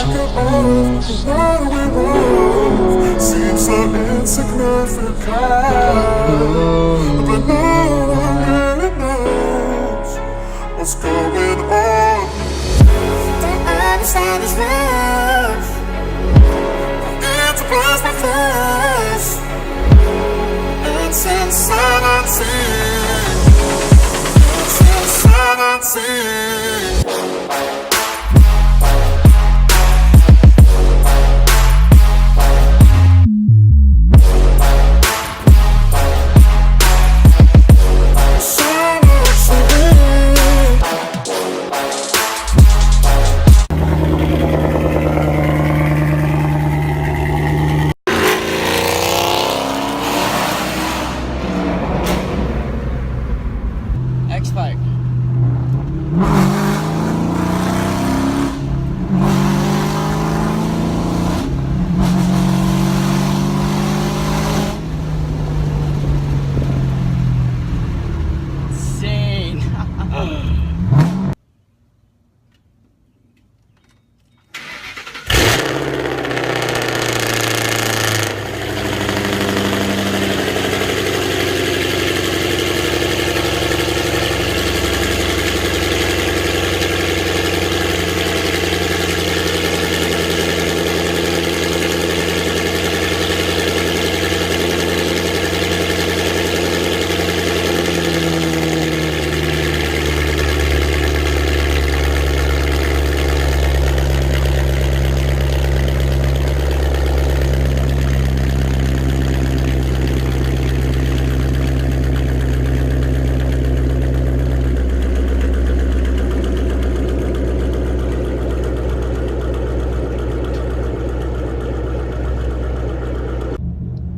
lack of the water we move seems so insignificant, but no one really knows what's going on. Don't understand this love. It's a place my flesh. It's insanity. It's insanity. X-Pipe. Insane.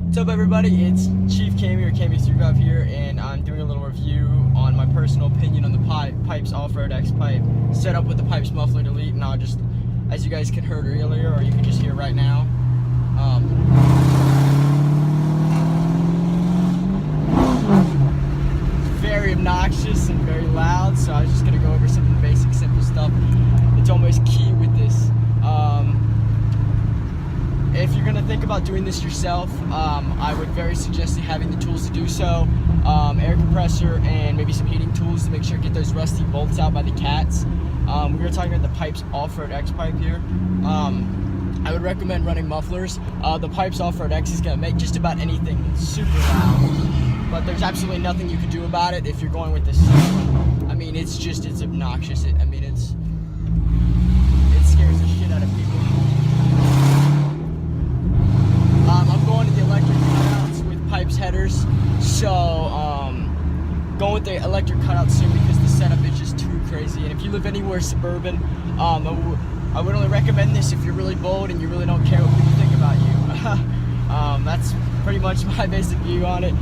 What's up, everybody? It's Chief Cammy or Cammy35 here, and I'm doing a little review on my personal opinion on the Pypes Off-Road X-Pipe setup with the Pypes muffler delete. And I'll just, as you guys can heard earlier, or you can just hear right now, it's very obnoxious and very loud. So I was just gonna go over some of the basic, simple stuff. It's almost key with this. If you're gonna think about doing this yourself, I would very suggest having the tools to do so. Air compressor and maybe some heating tools to make sure to get those rusty bolts out by the cats. We're talking about the Pypes Off-Road X-Pipe here. I would recommend running mufflers. The Pypes Off-Road X is gonna make just about anything super loud, but there's absolutely nothing you can do about it if you're going with this. I mean, it's obnoxious. It scares the shit out of people. I'm going to the electric cutouts with Pypes headers, so going with the electric cutouts soon because the setup is just too crazy. And if you live anywhere suburban, I would only recommend this if you're really bold and you really don't care what people think about you. That's pretty much my basic view on it.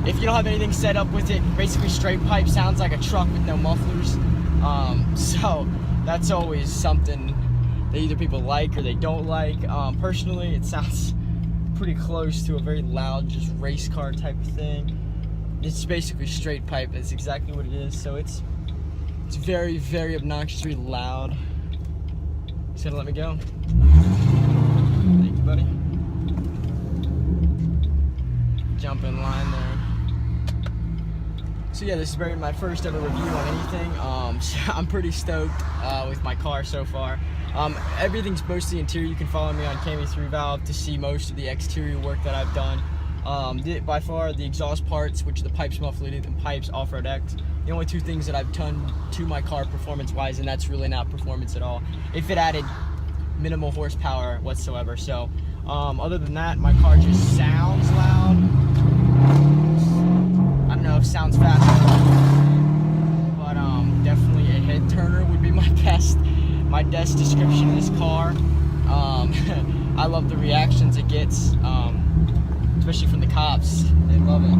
If you don't have anything set up with it, basically straight pipe sounds like a truck with no mufflers. So that's always something that either people like or they don't like. Personally, it sounds pretty close to a very loud, just race car type of thing. It's basically straight pipe. That's exactly what it is. So it's very, very obnoxious, very loud. He's gonna let me go. Thank you, buddy. Jump in line there. So yeah, this is my first ever review on anything. So I'm pretty stoked with my car so far. Everything's mostly interior. You can follow me on Cammy3Valve to see most of the exterior work that I've done. By far, the exhaust parts, which are the Pypes muffler and Pypes Off-Road X, the only two things that I've done to my car performance-wise, and that's really not performance at all. If it added minimal horsepower whatsoever. So, other than that, my car just sounds loud. I don't know if it sounds fast, but definitely a head turner would be my best description of this car. I love the reactions it gets, especially from the cops. They love it.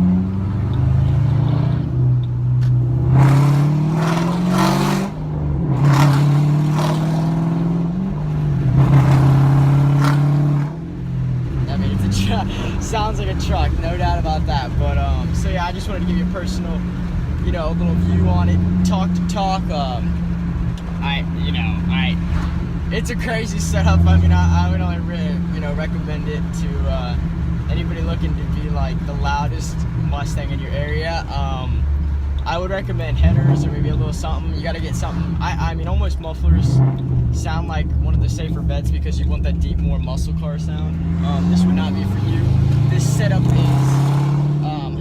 I mean, sounds like a truck, no doubt about that. But so yeah, I just wanted to give you a personal, a little view on it, talk. it's a crazy setup. I mean, I would only recommend it to anybody looking to be like the loudest Mustang in your area. I would recommend headers or maybe a little something. You got to get something. I mean, almost mufflers sound like one of the safer bets because you want that deep, more muscle car sound. This would not be for you. This setup is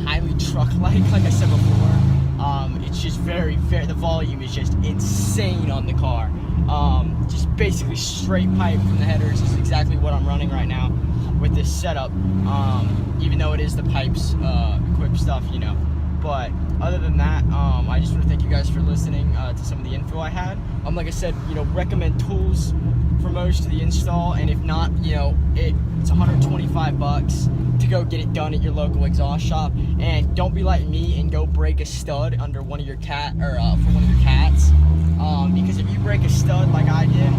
highly truck-like, like I said before. It's just very, the volume is just insane on the car. Just basically straight pipe from the headers is exactly what I'm running right now with this setup. Even though it is the Pypes equipped stuff, you know. But other than that, I just want to thank you guys for listening to some of the info I had. Like I said, recommend tools for most of the install, and if not, it's $125 to go get it done at your local exhaust shop. And don't be like me and go break a stud under one of your for one of your cats, because if you break a stud like I did,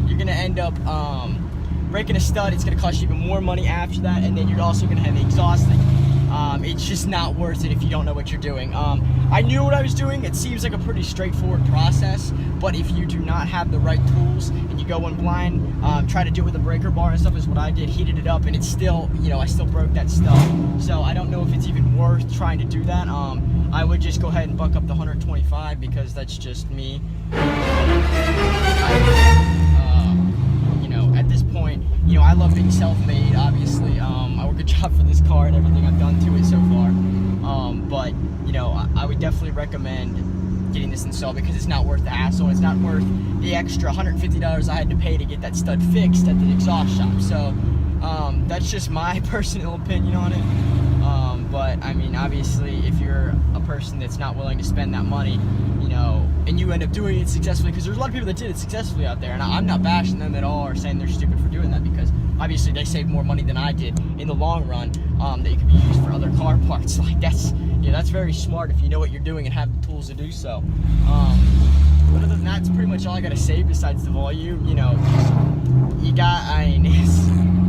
you're gonna end up breaking a stud. It's going to cost you even more money after that, and then you're also going to have the exhaust thing. It's just not worth it if you don't know what you're doing. I knew what I was doing. It seems like a pretty straightforward process, but if you do not have the right tools and you go in blind, try to do it with a breaker bar and stuff is what I did, heated it up, and it's still, I still broke that stud. So I don't know if it's even worth trying to do that. I would just go ahead and buck up the 125 because that's just me. At this point, I love being self-made, obviously. I work a job for this car and everything I've done to it so far. But, I would definitely recommend getting this installed because it's not worth the hassle. It's not worth the extra $150 I had to pay to get that stud fixed at the exhaust shop. So, that's just my personal opinion on it. But, I mean, obviously, if you're a person that's not willing to spend that money, and you end up doing it successfully, because there's a lot of people that did it successfully out there, and I'm not bashing them at all or saying they're stupid for doing that, because obviously they saved more money than I did in the long run, that you could be used for other car parts. Like that's very smart if you know what you're doing and have the tools to do so. But other than that, that's pretty much all I gotta say besides the volume.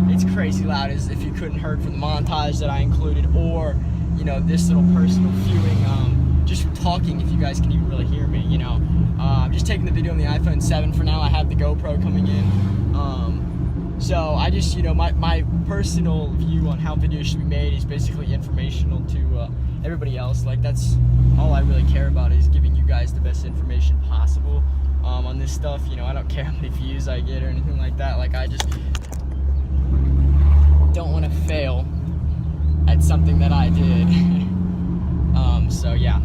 It's crazy loud, as if you couldn't heard from the montage that I included, or this little personal viewing. Just from talking, if you guys can even really hear me, I'm just taking the video on the iPhone 7 for now. I have the GoPro coming in, so I just, my personal view on how videos should be made is basically informational to everybody else. Like, that's all I really care about, is giving you guys the best information possible on this stuff. I don't care how many views I get or anything like that. Like, I just don't want to fail at something that I did. So yeah,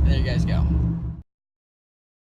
there you guys go.